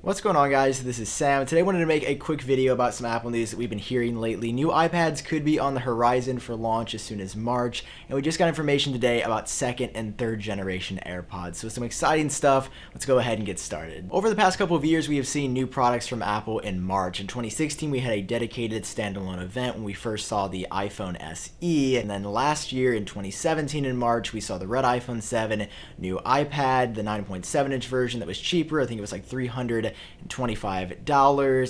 What's going on, guys? This is Sam. Today I wanted to make a quick video about some Apple news that we've been hearing lately. New iPads could be on the horizon for launch as soon as March, and we just got information today about second and third generation AirPods. So some exciting stuff. Let's go ahead and get started. Over the past couple of years, we have seen new products from Apple in March. In 2016, we had a dedicated standalone event when we first saw the iPhone SE, and then last year in 2017 in March, we saw the red iPhone 7, new iPad, the 9.7-inch version that was cheaper. I think it was like $325,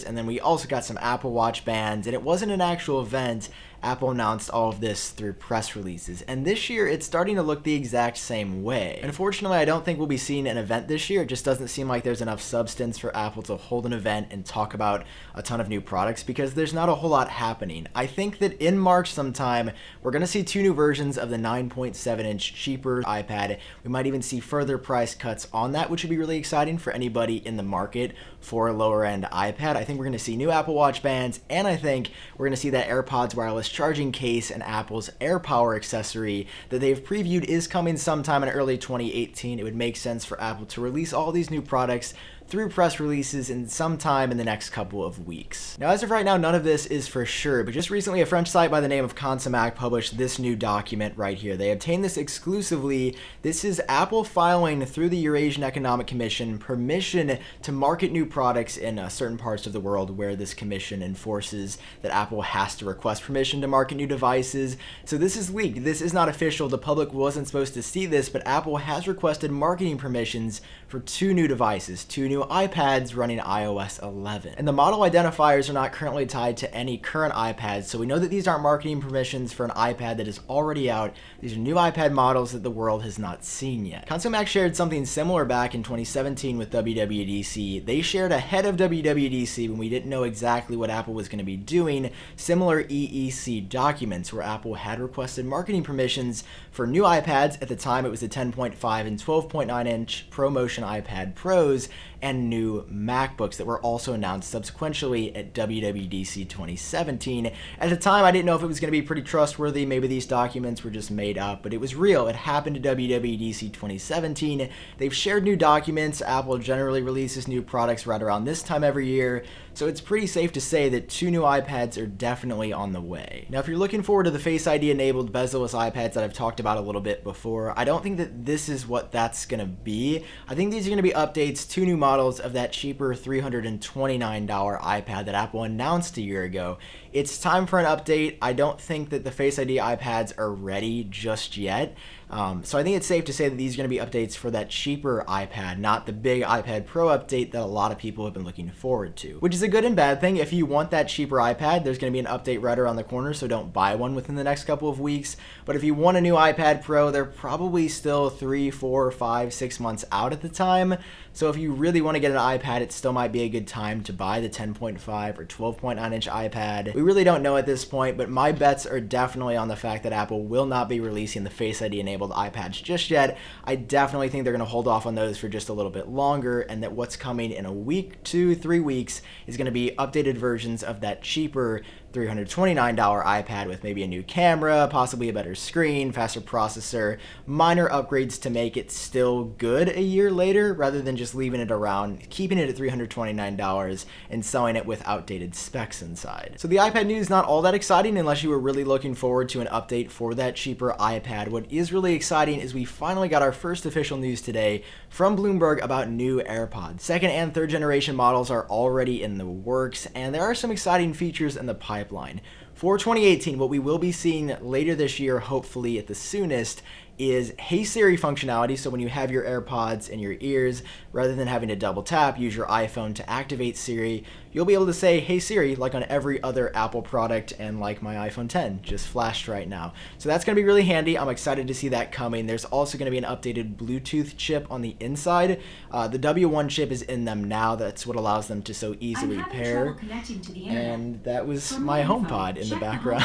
and then we also got some Apple Watch bands, and it wasn't an actual event. Apple announced all of this through press releases, and this year it's starting to look the exact same way. Unfortunately, I don't think we'll be seeing an event this year. It just doesn't seem like there's enough substance for Apple to hold an event and talk about a ton of new products because there's not a whole lot happening. I think that in March sometime, we're going to see two new versions of the 9.7-inch cheaper iPad. We might even see further price cuts on that, which would be really exciting for anybody in the market for a lower-end iPad. I think we're going to see new Apple Watch bands, and I think we're going to see that AirPods wireless charging case and Apple's AirPower accessory that they've previewed is coming sometime in early 2018. It would make sense for Apple to release all these new products through press releases in sometime in the next couple of weeks. Now, as of right now, none of this is for sure, but just recently a French site by the name of Consomac published this new document right here. They obtained this exclusively. This is Apple filing through the Eurasian Economic Commission permission to market new products in certain parts of the world where this commission enforces that Apple has to request permission to market new devices. So this is leaked. This is not official. The public wasn't supposed to see this, but Apple has requested marketing permissions for two new devices, two new iPads running iOS 11. And the model identifiers are not currently tied to any current iPads, so we know that these aren't marketing permissions for an iPad that is already out. These are new iPad models that the world has not seen yet. Consomac shared something similar back in 2017 with WWDC. They shared ahead of WWDC when we didn't know exactly what Apple was going to be doing, similar EEC documents where Apple had requested marketing permissions for new iPads. At the time, it was the 10.5 and 12.9-inch ProMotion iPad Pros, and new MacBooks that were also announced subsequently at WWDC 2017. At the time, I didn't know if it was going to be pretty trustworthy. Maybe these documents were just made up, but it was real. It happened at WWDC 2017. They've shared new documents. Apple generally releases new products right around this time every year, so it's pretty safe to say that two new iPads are definitely on the way. Now, if you're looking forward to the Face ID enabled bezel-less iPads that I've talked about a little bit before, I don't think that this is what that's going to be. I think these are going to be updates to new models of that cheaper $329 iPad that Apple announced a year ago. It's time for an update. I don't think that the Face ID iPads are ready just yet. So I think it's safe to say that these are going to be updates for that cheaper iPad, not the big iPad Pro update that a lot of people have been looking forward to, which is a good and bad thing. If you want that cheaper iPad, there's going to be an update right around the corner, so don't buy one within the next couple of weeks. But if you want a new iPad Pro, they're probably still 3, 4, 5, 6 months out at the time. So if you really want to get an iPad, it still might be a good time to buy the 10.5 or 12.9-inch iPad. We really don't know at this point, but my bets are definitely on the fact that Apple will not be releasing the Face ID enabled iPads just yet. I definitely think they're going to hold off on those for just a little bit longer, and that what's coming in a week, 2, 3 weeks is going to be updated versions of that cheaper $329 iPad with maybe a new camera, possibly a better screen, faster processor, minor upgrades to make it still good a year later rather than just leaving it around, keeping it at $329 and selling it with outdated specs inside. So the iPad news is not all that exciting unless you were really looking forward to an update for that cheaper iPad. What is really exciting is we finally got our first official news today from Bloomberg about new AirPods. Second and third generation models are already in the works, and there are some exciting features in the pipeline. For 2018, what we will be seeing later this year, hopefully at the soonest, is Hey Siri functionality. So when you have your AirPods in your ears, rather than having to double tap, use your iPhone to activate Siri, you'll be able to say Hey Siri like on every other Apple product, and like my iPhone 10 just flashed right now. So that's going to be really handy. I'm excited to see that coming. There's also going to be an updated Bluetooth chip on the inside. The W1 chip is in them now. That's what allows them to so easily pair. And that was my HomePod in the background.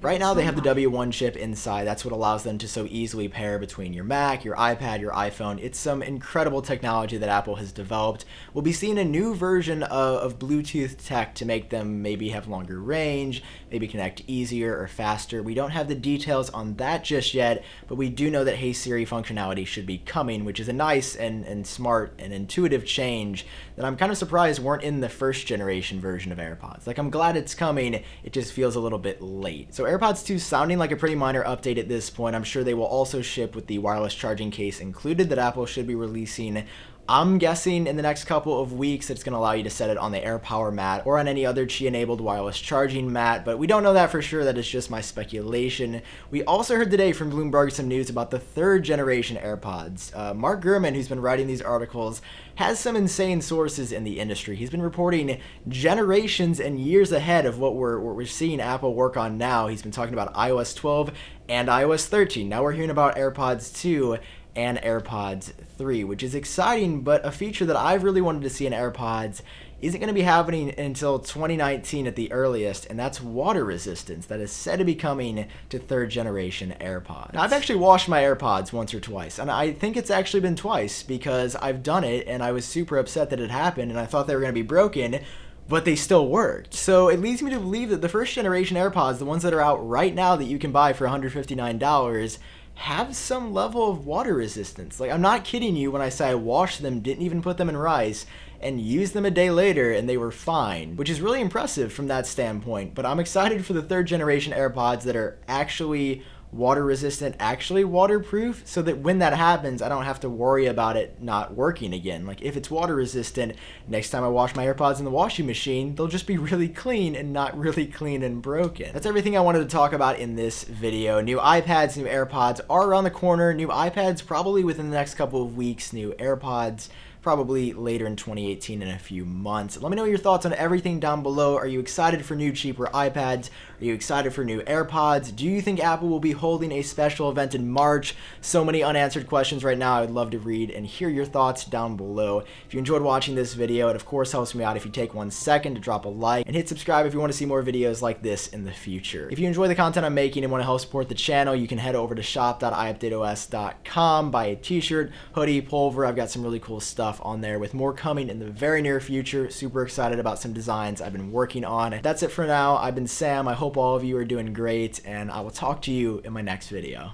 Right now they have the W1 chip inside. That's what allows them to so easily pair between your Mac, your iPad, your iPhone. It's some incredible technology that Apple has developed. We'll be seeing a new version of Bluetooth tech to make them maybe have longer range, maybe connect easier or faster. We don't have the details on that just yet, but we do know that Hey Siri functionality should be coming, which is a nice and smart and intuitive change that I'm kind of surprised weren't in the first generation version of AirPods. Like, I'm glad it's coming, it just feels a little bit late. So AirPods 2 sounding like a pretty minor update at this point. I'm sure they will also ship with the wireless charging case included that Apple should be releasing. I'm guessing in the next couple of weeks it's going to allow you to set it on the AirPower mat or on any other Qi-enabled wireless charging mat, but we don't know that for sure. That is just my speculation. We also heard today from Bloomberg some news about the third generation AirPods. Mark Gurman, who's been writing these articles, has some insane sources in the industry. He's been reporting generations and years ahead of what we're seeing Apple work on now. He's been talking about iOS 12 and iOS 13. Now we're hearing about AirPods 2 and AirPods 3, which is exciting, but a feature that I've really wanted to see in AirPods isn't going to be happening until 2019 at the earliest, and that's water resistance. That is said to be coming to third generation AirPods. Now, I've actually washed my AirPods once or twice, and I think it's actually been twice because I've done it and I was super upset that it happened and I thought they were going to be broken, but they still worked. So it leads me to believe that the first generation AirPods, the ones that are out right now that you can buy for $159, have some level of water resistance. Like, I'm not kidding you when I say I washed them, didn't even put them in rice, and used them a day later and they were fine, which is really impressive from that standpoint. But I'm excited for the third generation AirPods that are actually water resistant, actually waterproof, so that when that happens, I don't have to worry about it not working again. Like, if it's water resistant, next time I wash my AirPods in the washing machine, they'll just be really clean and not really clean and broken. That's everything I wanted to talk about in this video. New iPads, new AirPods are around the corner. New iPads probably within the next couple of weeks. New AirPods probably later in 2018 in a few months. Let me know your thoughts on everything down below. Are you excited for new cheaper iPads? Are you excited for new AirPods? Do you think Apple will be holding a special event in March? So many unanswered questions right now. I would love to read and hear your thoughts down below. If you enjoyed watching this video, it of course helps me out if you take 1 second to drop a like and hit subscribe if you want to see more videos like this in the future. If you enjoy the content I'm making and want to help support the channel, you can head over to shop.iupdateos.com, buy a t-shirt, hoodie, pullover. I've got some really cool stuff on there with more coming in the very near future. Super excited about some designs I've been working on. That's it for now. I've been Sam. I hope all of you are doing great, and I will talk to you in my next video.